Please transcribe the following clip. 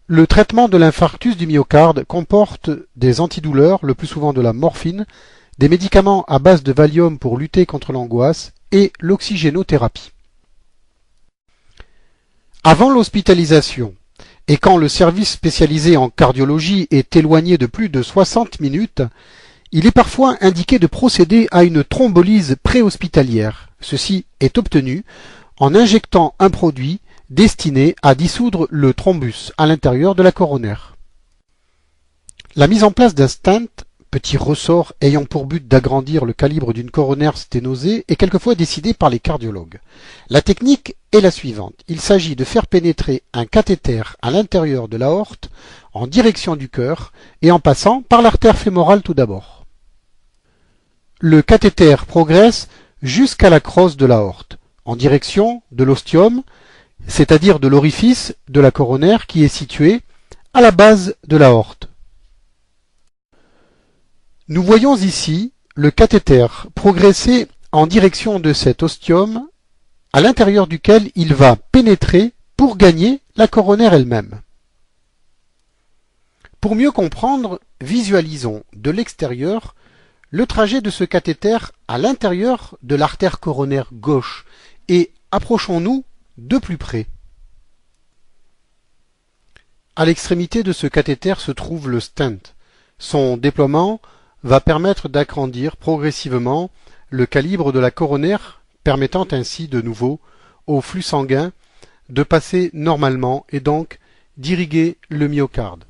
Le traitement de l'infarctus du myocarde comporte des antidouleurs, le plus souvent de la morphine, des médicaments à base de Valium pour lutter contre l'angoisse et l'oxygénothérapie. Avant l'hospitalisation, et quand le service spécialisé en cardiologie est éloigné de plus de 60 minutes, il est parfois indiqué de procéder à une thrombolyse préhospitalière. Ceci est obtenu en injectant un produit destiné à dissoudre le thrombus à l'intérieur de la coronaire. La mise en place d'un stent, petit ressort ayant pour but d'agrandir le calibre d'une coronaire sténosée, est quelquefois décidée par les cardiologues. La technique est la suivante. Il s'agit de faire pénétrer un cathéter à l'intérieur de l'aorte en direction du cœur et en passant par l'artère fémorale tout d'abord. Le cathéter progresse jusqu'à la crosse de l'aorte, en direction de l'ostium, c'est-à-dire de l'orifice de la coronaire qui est situé à la base de l'aorte. Nous voyons ici le cathéter progresser en direction de cet ostium à l'intérieur duquel il va pénétrer pour gagner la coronaire elle-même. Pour mieux comprendre, visualisons de l'extérieur le trajet de ce cathéter à l'intérieur de l'artère coronaire gauche et approchons-nous de plus près. À l'extrémité de ce cathéter se trouve le stent. Son déploiement va permettre d'agrandir progressivement le calibre de la coronaire, permettant ainsi de nouveau au flux sanguin de passer normalement et donc d'irriguer le myocarde.